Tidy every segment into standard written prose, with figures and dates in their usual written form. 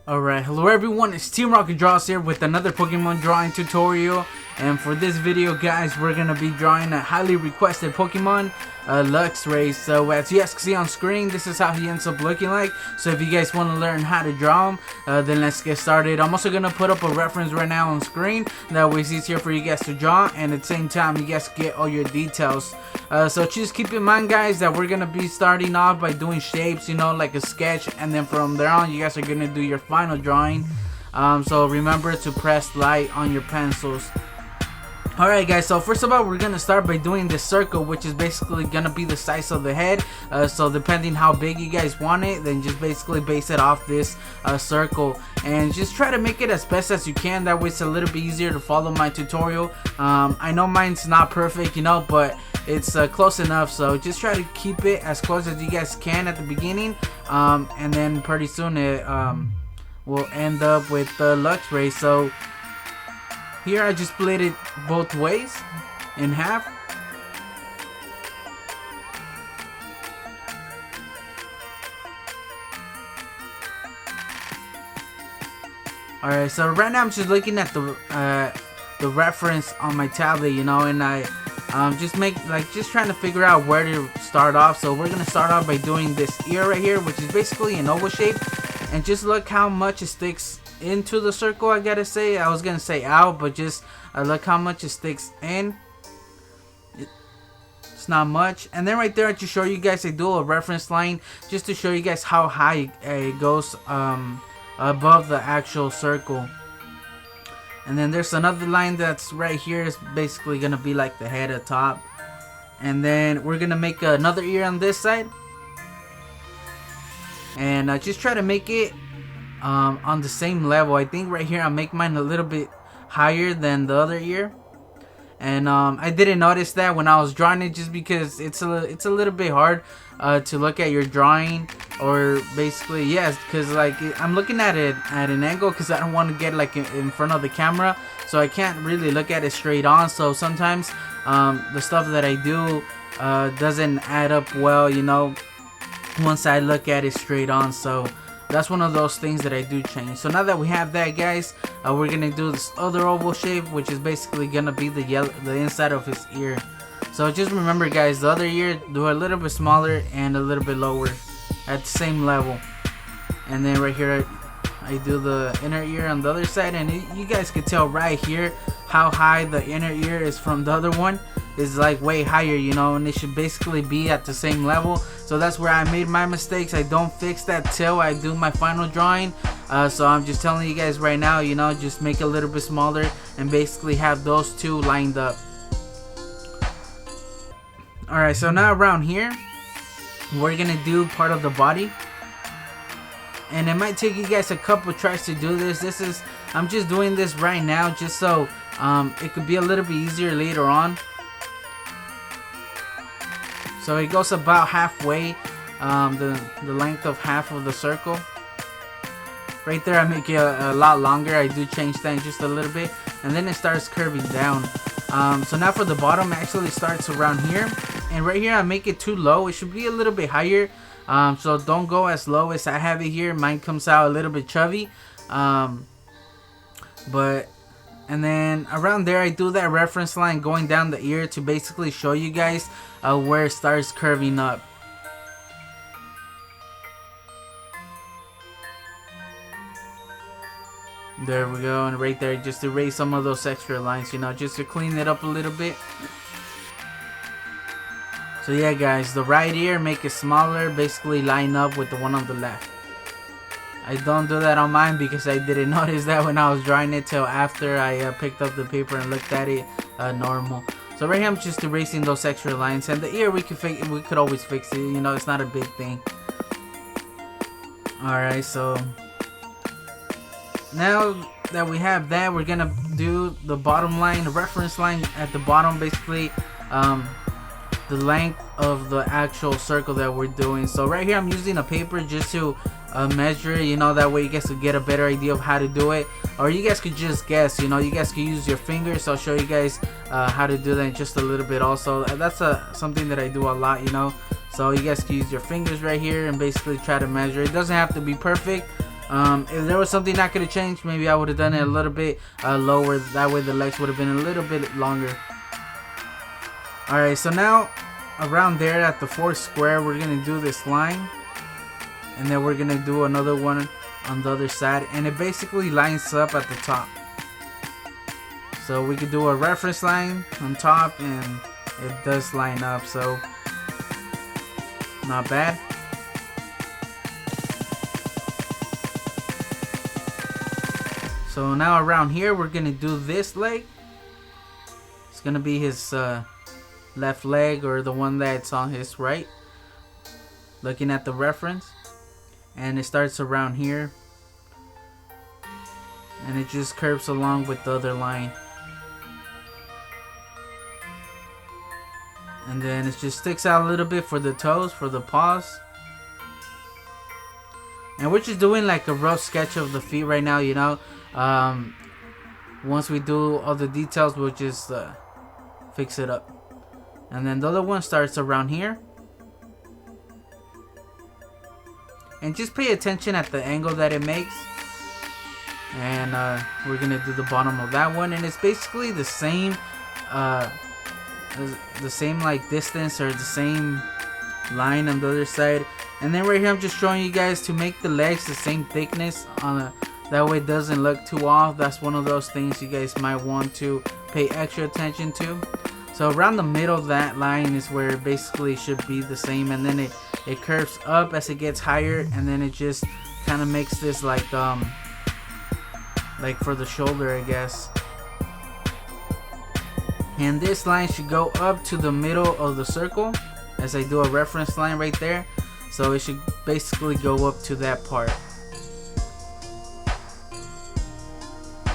Alright, hello everyone, it's Teamrocketdraws here with another Pokemon drawing tutorial. And for this video, guys, we're going to be drawing a highly requested Pokemon, Luxray. So as you guys can see on screen, this is how he ends up looking like. So if you guys want to learn how to draw him, then let's get started. I'm also going to put up a reference right now on screen. That way it's easier for you guys to draw, and at the same time you guys get all your details. So just keep in mind, guys, that we're going to be starting off by doing shapes, you know, like a sketch. And then from there on, you guys are going to do your final drawing. So remember to press light on your pencils. Alright guys, so first of all, we're going to start by doing this circle, which is basically going to be the size of the head. So depending how big you guys want it, then just basically base it off this circle. And just try to make it as best as you can, that way it's a little bit easier to follow my tutorial. I know mine's not perfect, you know, but it's close enough. So just try to keep it as close as you guys can at the beginning. And then pretty soon it will end up with Luxray. So here I just split it both ways in half. Alright, so right now I'm just looking at the reference on my tablet, you know, and I just trying to figure out where to start off. So we're gonna start off by doing this ear right here, which is basically an oval shape, and just look how much it sticks into the circle. I gotta say, I was gonna say out, but just look how much it sticks in. It's not much. And then right there, I just show you guys, I do a reference line just to show you guys how high it goes above the actual circle. And then there's another line that's right here, is basically gonna be like the head at top. And then we're gonna make another ear on this side, and just try to make it on the same level. I think right here I'll make mine a little bit higher than the other ear, and I didn't notice that when I was drawing it, just because it's a little bit hard to look at your drawing, or basically yes, because like I'm looking at it at an angle because I don't want to get like in front of the camera, so I can't really look at it straight on. So sometimes the stuff that I do doesn't add up well, you know, once I look at it straight on. So that's one of those things that I do change. So now that we have that, guys, we're gonna do this other oval shape, which is basically gonna be the inside of his ear. So just remember, guys, the other ear, do a little bit smaller and a little bit lower at the same level. And then right here I do the inner ear on the other side, and you guys can tell right here how high the inner ear is from the other one. Is like way higher, you know, and it should basically be at the same level. So that's where I made my mistakes. I don't fix that till I do my final drawing. So I'm just telling you guys right now, you know, just make it a little bit smaller and basically have those two lined up. Alright, so now around here we're gonna do part of the body, and it might take you guys a couple tries to do this. I'm just doing this right now just so it could be a little bit easier later on. So it goes about halfway, the length of half of the circle. Right there I make it a lot longer. I do change that just a little bit, and then it starts curving down. So now for the bottom, it actually starts around here, and right here I make it too low. It should be a little bit higher, so don't go as low as I have it here. Mine comes out a little bit chubby, and then around there I do that reference line going down the ear to basically show you guys where it starts curving up. There we go, and right there just erase some of those extra lines, you know, just to clean it up a little bit. So yeah, guys, the right ear, make it smaller, basically line up with the one on the left. I don't do that on mine because I didn't notice that when I was drawing it till after I picked up the paper and looked at it normal. So right here I'm just erasing those extra lines, and the ear we could always fix it, you know, it's not a big thing. Alright, so now that we have that, we're gonna do the bottom line, the reference line at the bottom, basically the length of the actual circle that we're doing. So right here I'm using a paper just to measure, you know, that way you guys could get a better idea of how to do it, or you guys could just guess, you know, you guys could use your fingers. So I'll show you guys how to do that in just a little bit. Also, that's something that I do a lot, you know, so you guys can use your fingers right here and basically try to measure. It doesn't have to be perfect, If there was something I could have changed, maybe I would have done it a little bit lower. That way the legs would have been a little bit longer. Alright, so now around there at the fourth square, we're going to do this line. And then we're going to do another one on the other side. And it basically lines up at the top. So we could do a reference line on top, and it does line up. So not bad. So now around here, we're going to do this leg. It's going to be his left leg, or the one that's on his right, looking at the reference. And it starts around here, and it just curves along with the other line, and then it just sticks out a little bit for the toes, for the paws. And we're just doing like a rough sketch of the feet right now, you know. Once we do all the details, we'll just fix it up. And then the other one starts around here. And just pay attention at the angle that it makes. And we're going to do the bottom of that one. And it's basically the same like distance, or the same line on the other side. And then right here, I'm just showing you guys to make the legs the same thickness. That way it doesn't look too off. That's one of those things you guys might want to pay extra attention to. So around the middle of that line is where it basically should be the same. And then it curves up as it gets higher, and then it just kind of makes this like for the shoulder, I guess. And this line should go up to the middle of the circle, as I do a reference line right there. So it should basically go up to that part.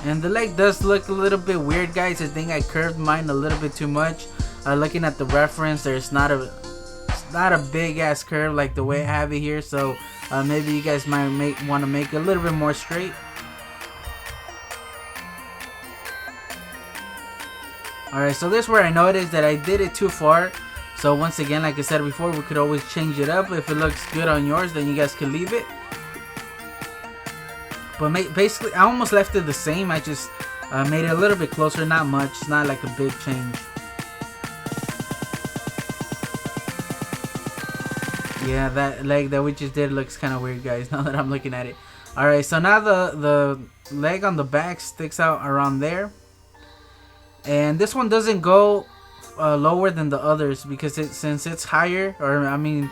And the leg does look a little bit weird, guys. I think I curved mine a little bit too much. Looking at the reference, there's not a big ass curve like the way I have it here. So maybe you guys might want to make it a little bit more straight. Alright, so this is where I noticed that I did it too far. So once again, like I said before, we could always change it up. If it looks good on yours, then you guys could leave it. But basically, I almost left it the same. I just made it a little bit closer, not much. It's not like a big change. Yeah, that leg that we just did looks kind of weird, guys, now that I'm looking at it. Alright, so now the leg on the back sticks out around there. And this one doesn't go lower than the others, because since it's higher, or I mean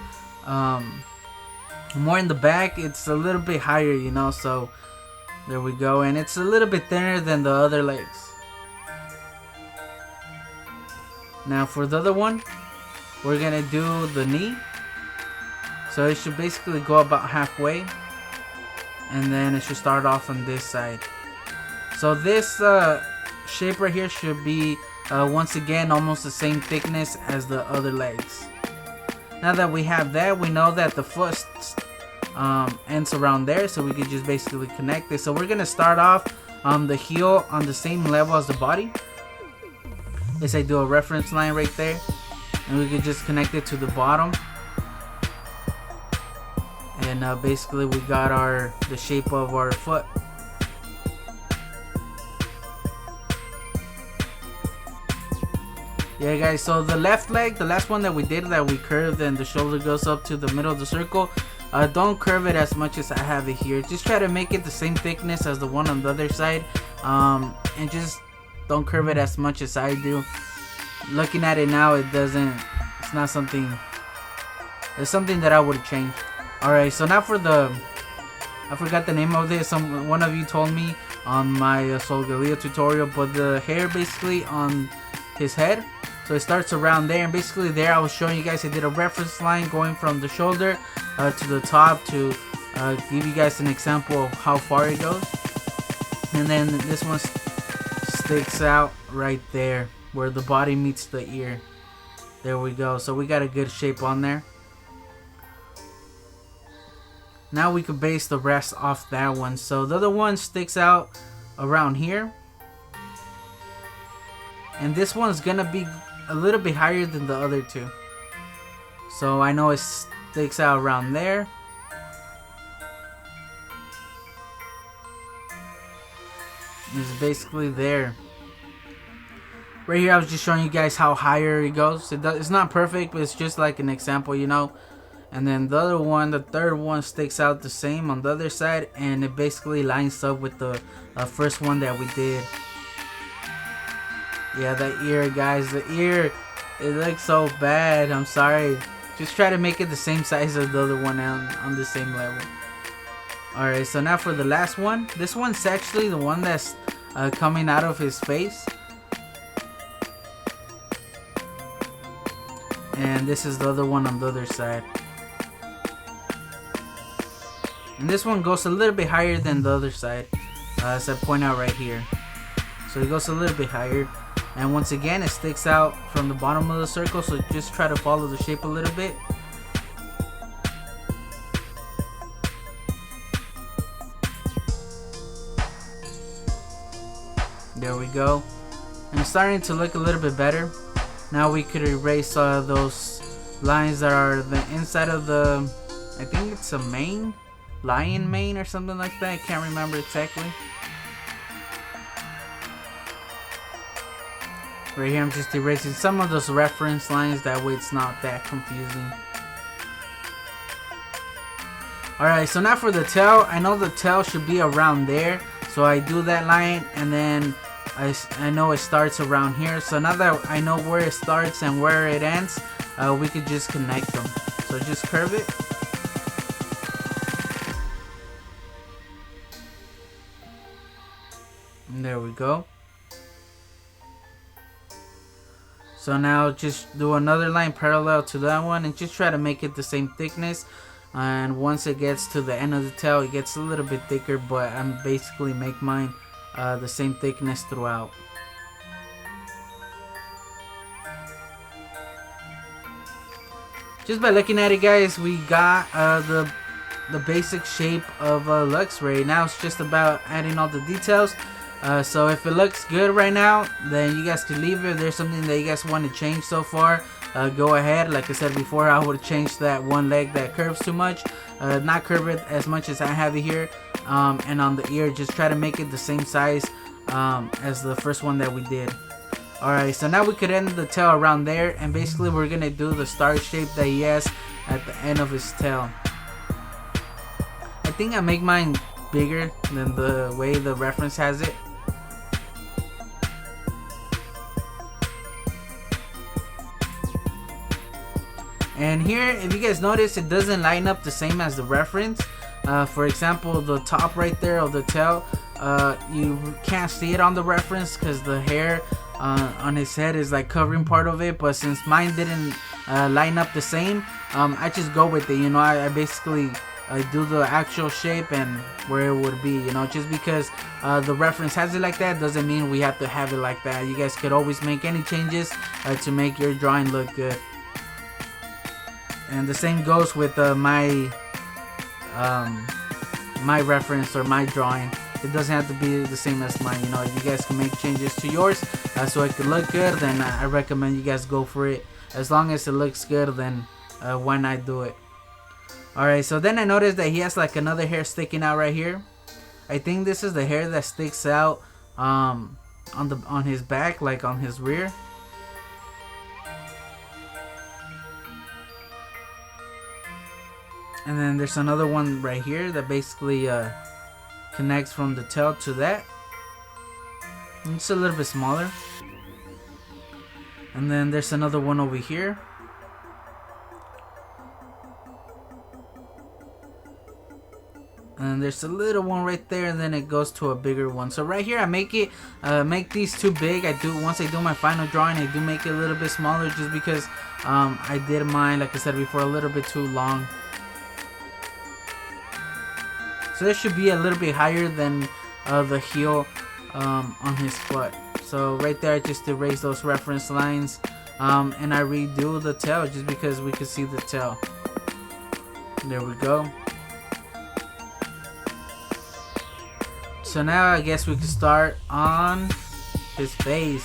more in the back, it's a little bit higher, you know. So there we go. And it's a little bit thinner than the other legs. Now for the other one, we're gonna do the knee. So it should basically go about halfway, and then it should start off on this side. So this shape right here should be once again almost the same thickness as the other legs. Now that we have that, we know that the foot ends around there, so we could just basically connect it. So we're gonna start off the heel on the same level as the body. As I do a reference line right there, and we could just connect it to the bottom. And basically we got the shape of our foot. Yeah, guys, so the left leg, the last one that we did, that we curved and the shoulder goes up to the middle of the circle, don't curve it as much as I have it here. Just try to make it the same thickness as the one on the other side, and just don't curve it as much as I do. Looking at it now, it's not something, it's something that I would change. Alright, so now for I forgot the name of this. One of you told me on my Solgaleo tutorial, but the hair basically on his head. So it starts around there, and basically there I was showing you guys I did a reference line going from the shoulder to the top to give you guys an example of how far it goes. And then this one sticks out right there where the body meets the ear. There we go. So we got a good shape on there. Now we could base the rest off that one. So the other one sticks out around here. And this one's gonna be a little bit higher than the other two. So I know it sticks out around there. basically there. Right here I was just showing you guys how higher it goes. It's not perfect, but it's just like an example, you know. And then the other one, the third one, sticks out the same on the other side, and it basically lines up with the first one that we did. Yeah, the ear, guys, the ear, it looks so bad. I'm sorry. Just try to make it the same size as the other one on the same level. Alright, so now for the last one. This one's actually the one that's coming out of his face. And this is the other one on the other side. And this one goes a little bit higher than the other side, as I point out right here. So it goes a little bit higher. And once again, it sticks out from the bottom of the circle, so just try to follow the shape a little bit. There we go. And it's starting to look a little bit better. Now we could erase those lines that are the inside of the, I think it's a mane, lion mane or something like that. I can't remember exactly. Right here I'm just erasing some of those reference lines, that way it's not that confusing. Alright, so now for the tail, I know the tail should be around there, so I do that line, and then I know it starts around here. So now that I know where it starts and where it ends, we could just connect them. So just curve it. And there we go. So now just do another line parallel to that one and just try to make it the same thickness. And once it gets to the end of the tail, it gets a little bit thicker, but I'm basically make mine the same thickness throughout. Just by looking at it, guys, we got the basic shape of Luxray. Now it's just about adding all the details. So if it looks good right now, then you guys can leave it. If there's something that you guys want to change so far, go ahead. Like I said before, I would change that one leg that curves too much, not curve it as much as I have it here. And on the ear, just try to make it the same size as the first one that we did. Alright, so now we could end the tail around there, and basically we're gonna do the star shape that he has at the end of his tail. I think I make mine bigger than the way the reference has it. And here, if you guys notice, it doesn't line up the same as the reference. For example, the top right there of the tail, you can't see it on the reference because the hair on his head is like covering part of it. But since mine didn't line up the same, I just go with it. You know, I basically do the actual shape and where it would be. You know, just because the reference has it like that doesn't mean we have to have it like that. You guys could always make any changes to make your drawing look good. And the same goes with my reference or my drawing. It doesn't have to be the same as mine. You know, if you guys can make changes to yours so it could look good, then I recommend you guys go for it. As long as it looks good, then why not do it? Alright, so then I noticed that he has like another hair sticking out right here. I think this is the hair that sticks out on his back, like on his rear. And then there's another one right here that basically connects from the tail to that. It's a little bit smaller. And then there's another one over here. And there's a little one right there, and then it goes to a bigger one. So right here I make these too big. Once I do my final drawing, I do make it a little bit smaller just because I did mine, like I said before, a little bit too long. So this should be a little bit higher than the heel on his foot. So right there I just erase those reference lines, and I redo the tail just because we could see the tail. There we go. So now I guess we can start on his face.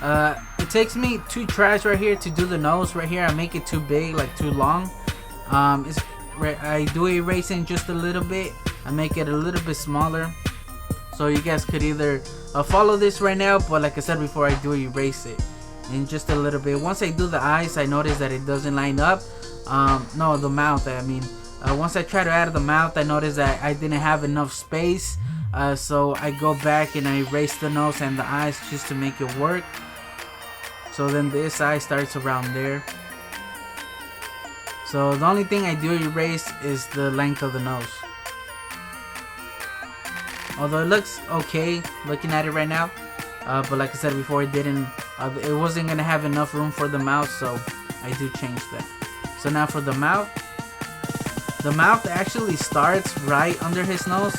It takes me 2 tries right here to do the nose. Right here I make it too big, like too long. I do erasing just a little bit. I make it a little bit smaller. So you guys could either follow this right now, but like I said before, I do erase it in just a little bit. Once I do the eyes, I notice that it doesn't line up. No, the mouth, I mean. Once I try to add the mouth, I noticed that I didn't have enough space. So I go back and I erase the nose and the eyes just to make it work. So then this eye starts around there. So the only thing I do erase is the length of the nose. Although it looks okay looking at it right now, but like I said before, it wasn't gonna have enough room for the mouth, so I do change that. So now for the mouth actually starts right under his nose.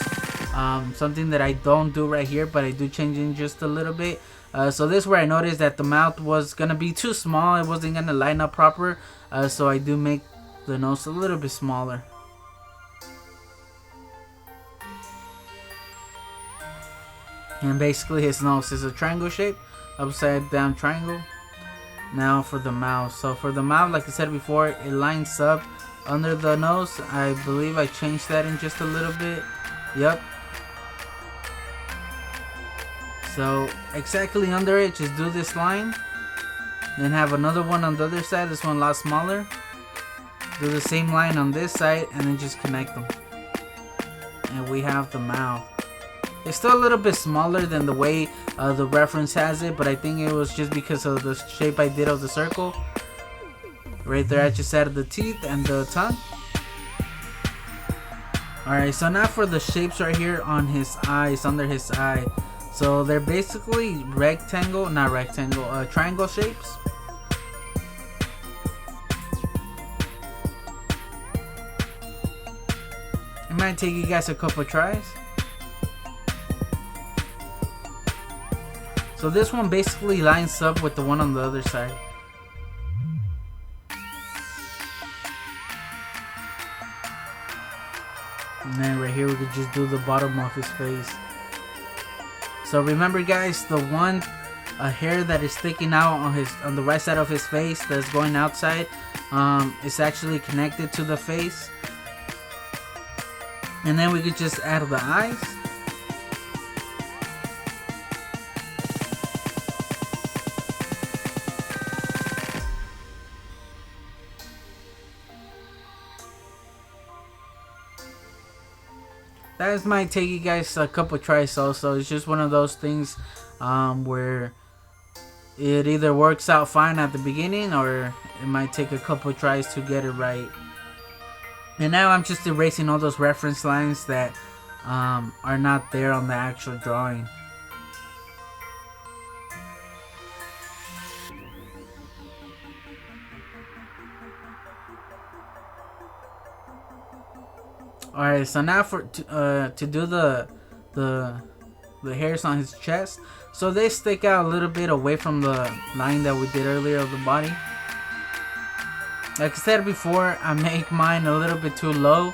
Something that I don't do right here, but I do change in just a little bit. So this is where I noticed that the mouth was gonna be too small. It wasn't gonna line up proper. So I do make the nose a little bit smaller. And basically his nose is a triangle shape, upside down triangle. Now for the mouth. So for the mouth, like I said before, it lines up under the nose. I believe I changed that in just a little bit. Yep. So exactly under it, just do this line. Then have another one on the other side. This one a lot smaller. Do the same line on this side and then just connect them. And we have the mouth. It's still a little bit smaller than the way the reference has it, but I think it was just because of the shape I did of the circle. Right there I just added the teeth and the tongue. Alright, so now for the shapes right here on his eyes, under his eye. So they're basically triangle shapes. It might take you guys a couple tries. So this one basically lines up with the one on the other side. And then right here we could just do the bottom of his face. So remember guys, the one hair that is sticking out on the right side of his face that's going outside is actually connected to the face. And then we could just add the eyes. That might take you guys a couple tries also. It's just one of those things where it either works out fine at the beginning or it might take a couple tries to get it right. And now I'm just erasing all those reference lines that are not there on the actual drawing. Alright, so now for to do the hairs on his chest. So they stick out a little bit away from the line that we did earlier of the body. Like I said before, I make mine a little bit too low.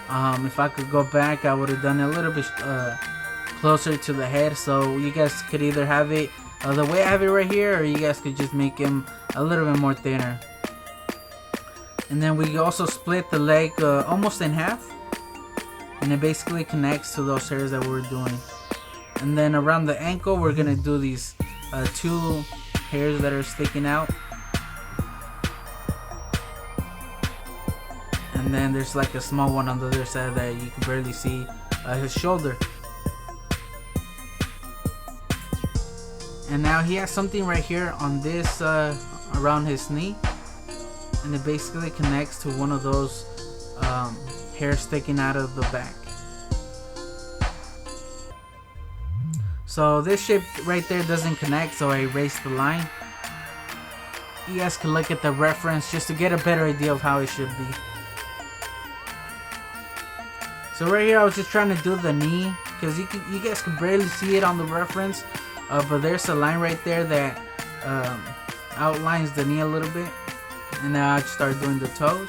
If I could go back, I would have done it a little bit closer to the head. So you guys could either have it the way I have it right here, or you guys could just make him a little bit more thinner. And then we also split the leg almost in half. And it basically connects to those hairs that we're doing. And then around the ankle, we're gonna do these two hairs that are sticking out. And then there's like a small one on the other side that you can barely see, his shoulder. And now he has something right here on this around his knee, and it basically connects to one of those hairs sticking out of the back. So this shape right there doesn't connect, so I erased the line. You guys can look at the reference just to get a better idea of how it should be. So right here I was just trying to do the knee, because you guys can barely see it on the reference, but there's a line right there that outlines the knee a little bit. And now I start doing the toes.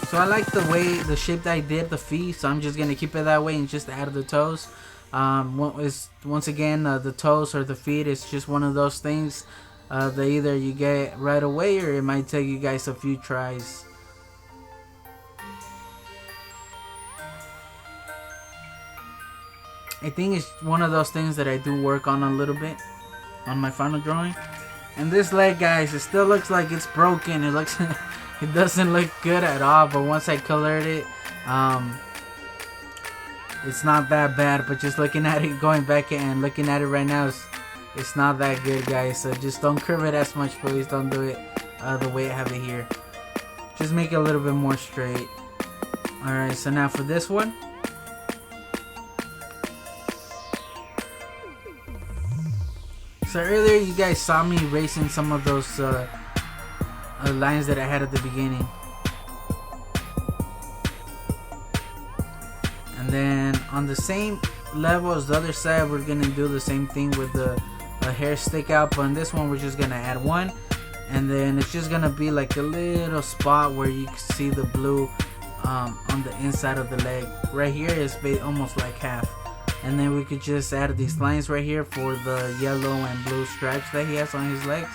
So I like the shape that I did the feet, so I'm just gonna keep it that way and just add the toes. Once again, the toes or the feet is just one of those things that either you get right away or it might take you guys a few tries. I think it's one of those things that I do work on a little bit on my final drawing. And this leg, guys, it still looks like it's broken. It looks it doesn't look good at all, but once I colored it, it's not that bad. But just looking at it, going back and looking at it right now, it's not that good, guys. So just don't curve it as much, please. Don't do it the way I have it here. Just make it a little bit more straight. Alright, so now for this one, so earlier you guys saw me erasing some of those lines that I had at the beginning. And then on the same level as the other side, we're gonna do the same thing with the hair stick out, but on this one we're just gonna add one, and then it's just gonna be like a little spot where you can see the blue on the inside of the leg. Right here is almost like half. And then we could just add these lines right here for the yellow and blue stripes that he has on his legs.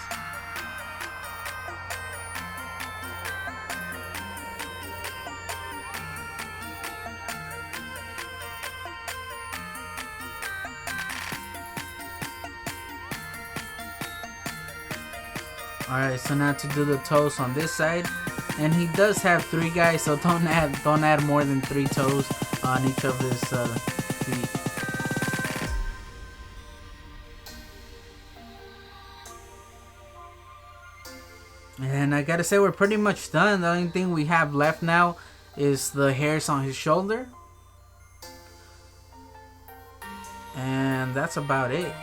Alright, so now to do the toes on this side. And he does have 3 guys, so don't add more than 3 toes on each of his feet. And I gotta say, we're pretty much done. The only thing we have left now is the hairs on his shoulder. And that's about it.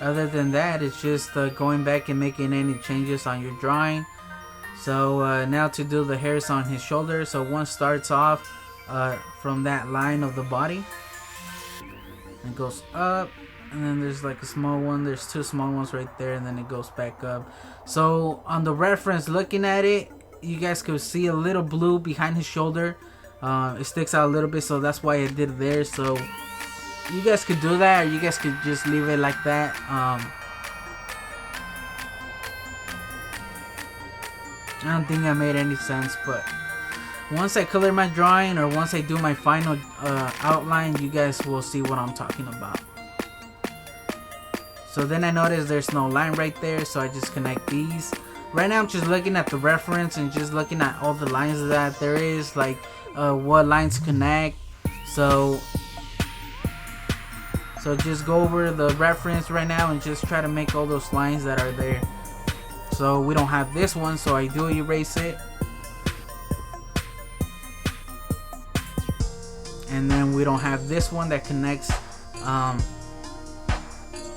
Other than that, it's just going back and making any changes on your drawing. So now to do the hairs on his shoulder. So one starts off from that line of the body. It goes up, and then there's like a small one. There's 2 small ones right there, and then it goes back up. So on the reference, looking at it, you guys could see a little blue behind his shoulder. It sticks out a little bit, so that's why I did it there. So you guys could do that, or you guys could just leave it like that. I don't think that made any sense, but once I color my drawing, or once I do my final outline, you guys will see what I'm talking about. So then I noticed there's no line right there, so I just connect these. Right now I'm just looking at the reference and just looking at all the lines that there is, like what lines connect. So just go over the reference right now and just try to make all those lines that are there. So we don't have this one, so I do erase it. And then we don't have this one that connects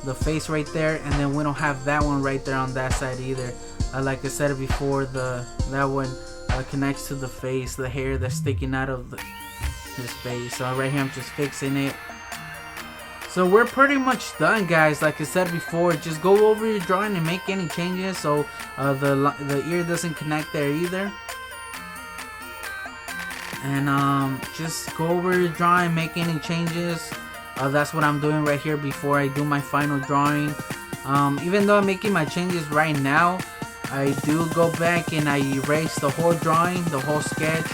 the face right there, and then we don't have that one right there on that side either. Like I said before, that one connects to the face, the hair that's sticking out of his face. So right here I'm just fixing it. So we're pretty much done, guys. Like I said before, just go over your drawing and make any changes so the ear doesn't connect there either. And just go over your drawing, make any changes. That's what I'm doing right here before I do my final drawing. Even though I'm making my changes right now, I do go back and I erase the whole drawing, the whole sketch,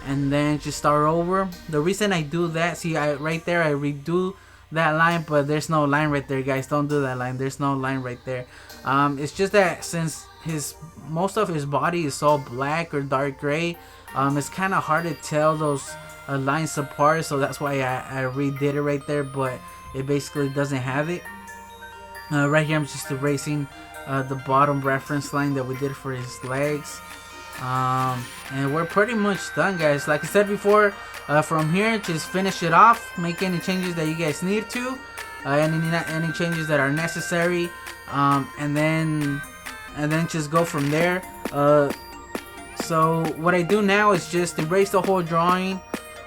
and then just start over. The reason I do that, see, right there I redo that line, but there's no line right there, guys. Don't do that line. There's no line right there. It's just that since most of his body is all black or dark gray, it's kind of hard to tell those lines apart, so that's why I redid it right there, but it basically doesn't have it. Right here I'm just erasing the bottom reference line that we did for his legs. And we're pretty much done, guys. Like I said before, from here just finish it off, make any changes that you guys need to, any changes that are necessary, and then just go from there. So what I do now is just erase the whole drawing,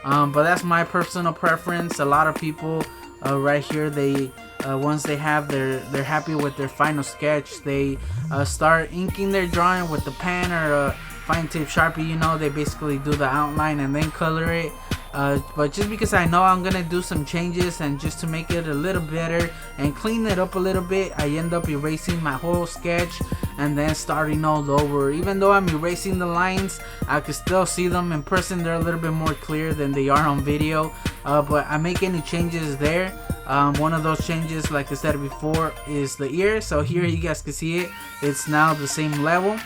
but that's my personal preference. A lot of people right here, they once they have they're happy with their final sketch, they start inking their drawing with the pen or a fine tip Sharpie. You know, they basically do the outline and then color it. But just because I know I'm gonna do some changes, and just to make it a little better and clean it up a little bit, I end up erasing my whole sketch and then starting all over. Even though I'm erasing the lines, I can still see them in person. They're a little bit more clear than they are on video, but I make any changes there. One of those changes, like I said before, is the ear. So here you guys can see it, it's now the same level.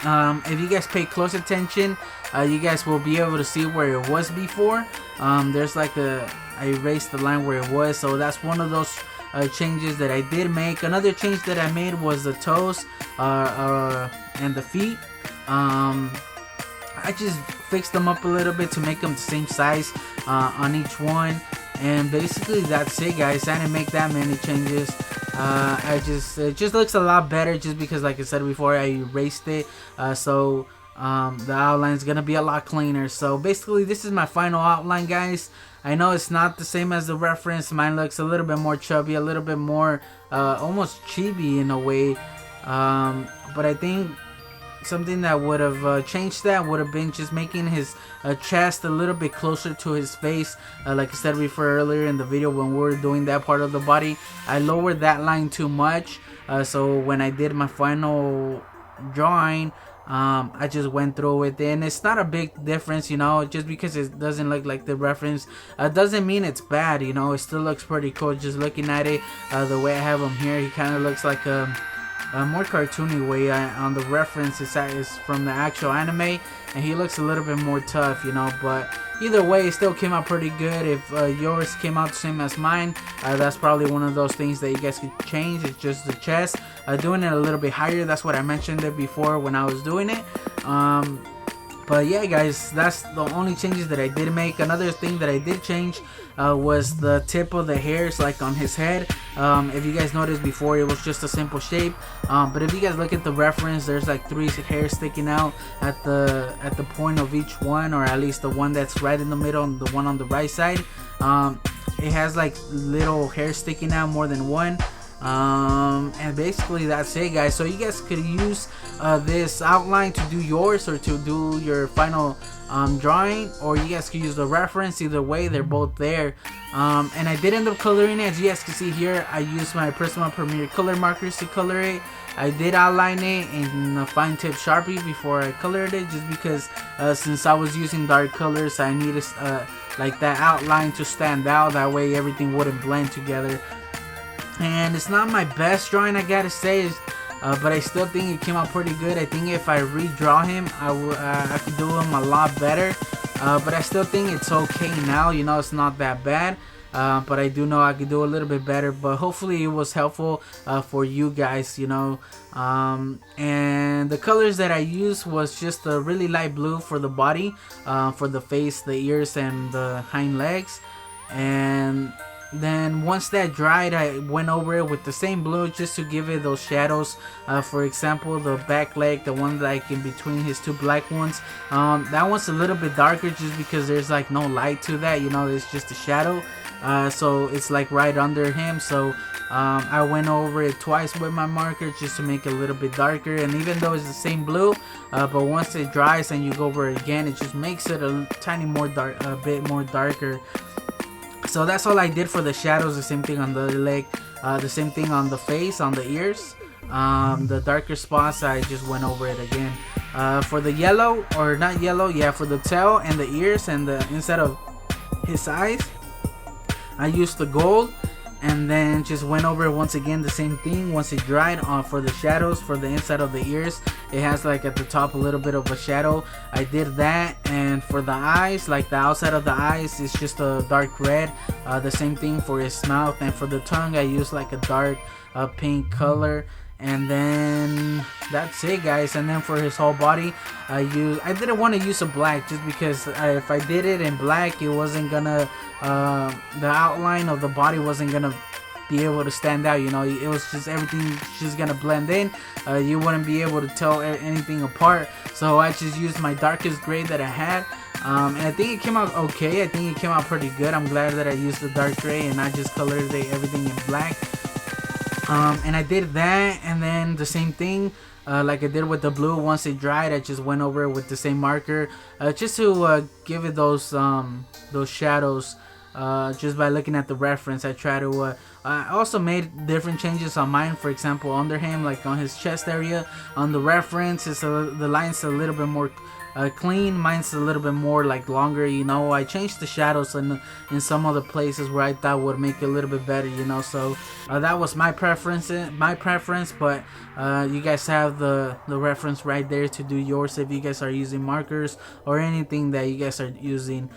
If you guys pay close attention, you guys will be able to see where it was before. There's like I erased the line where it was, so that's one of those changes that I did make. Another change that I made was the toes and the feet. I just fixed them up a little bit to make them the same size on each one, and basically that's it, guys. I didn't make that many changes. It just looks a lot better just because, like I said before, I erased it, so the outline is gonna be a lot cleaner. So basically this is my final outline, guys. I know it's not the same as the reference. Mine looks a little bit more chubby, a little bit more almost chibi in a way, but I think something that would have changed that would have been just making his chest a little bit closer to his face. Like I said before earlier in the video when we were doing that part of the body, I lowered that line too much, so when I did my final drawing, I just went through it, and it's not a big difference, you know. Just because it doesn't look like the reference doesn't mean it's bad, you know. It still looks pretty cool just looking at it. The way I have him here, he kind of looks like a more cartoony way. On the reference is from the actual anime, and he looks a little bit more tough, you know. But either way, it still came out pretty good. If yours came out the same as mine, that's probably one of those things that you guys could change. It's just the chest, doing it a little bit higher. That's what I mentioned it before when I was doing it. But yeah, guys, that's the only changes that I did make. Another thing that I did change was the tip of the hairs, like on his head. If you guys noticed before, it was just a simple shape, but if you guys look at the reference, there's like 3 hairs sticking out at the point of each one, or at least the one that's right in the middle and the one on the right side. It has like little hairs sticking out, more than one. And basically that's it, guys. So you guys could use this outline to do yours, or to do your final drawing, or you guys could use the reference. Either way, they're both there. And I did end up coloring it. As you guys can see here, I used my Prisma Premier color markers to color it. I did outline it in a fine tip Sharpie before I colored it, just because since I was using dark colors, I needed like that outline to stand out. That way everything wouldn't blend together. And it's not my best drawing, I gotta say, but I still think it came out pretty good. I think if I redraw him, I could do him a lot better. But I still think it's okay now, you know. It's not that bad, but I do know I could do a little bit better. But hopefully it was helpful for you guys, you know. And the colors that I used was just a really light blue for the body, for the face, the ears, and the hind legs. And then once that dried, I went over it with the same blue just to give it those shadows. For example, the back leg, the one like in between his 2 black ones, that one's a little bit darker just because there's like no light to that, you know. It's just a shadow, so it's like right under him. So I went over it twice with my marker just to make it a little bit darker. And even though it's the same blue, but once it dries and you go over it again, it just makes it a tiny more dark, a bit more darker. So that's all I did for the shadows. The same thing on the other leg, the same thing on the face, on the ears. The darker spots, I just went over it again. For the yellow, or not yellow, yeah, for the tail and the ears and the inside of his eyes, I used the gold, and then just went over it once again, the same thing. Once it dried, for the shadows for the inside of the ears, it has like at the top a little bit of a shadow. I did that. And for the eyes, like the outside of the eyes, is just a dark red. The same thing for his mouth. And for the tongue, I used like a dark pink color. And then that's it, guys. And then for his whole body, I didn't want to use a black, just because if I did it in black, it wasn't gonna the outline of the body wasn't gonna be able to stand out, you know. It was just, everything just gonna blend in. You wouldn't be able to tell anything apart. So I just used my darkest gray that I had, and I think it came out okay. I think it came out pretty good. I'm glad that I used the dark gray and I just colored everything in black. And I did that, and then the same thing like I did with the blue. Once it dried, I just went over it with the same marker, just to give it those shadows. Just by looking at the reference, I try to I also made different changes on mine. For example, under him, like on his chest area, on the reference, the line's a little bit more clean. Mine's a little bit more like longer, you know. I changed the shadows in some other places where I thought would make it a little bit better, you know. So that was my preference, but you guys have the reference right there to do yours if you guys are using markers or anything that you guys are using.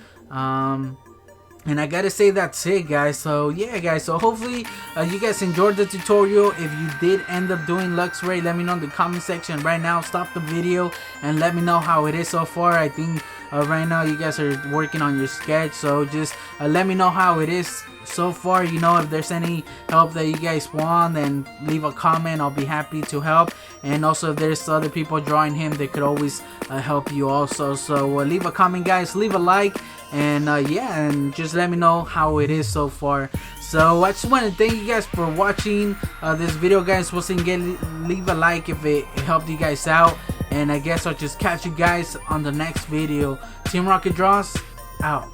And I gotta say that's it, guys. So yeah, guys, so hopefully you guys enjoyed the tutorial. If you did end up doing Luxray, let me know in the comment section right now. Stop the video and let me know how it is so far. I think right now you guys are working on your sketch, so just let me know how it is so far. You know, if there's any help that you guys want, then leave a comment. I'll be happy to help. And also if there's other people drawing him, they could always help you also. So leave a comment, guys, leave a like, and yeah, and just let me know how it is so far. So I just want to thank you guys for watching this video, guys. Once again, leave a like if it helped you guys out, and I guess I'll just catch you guys on the next video. Team Rocket Draws out.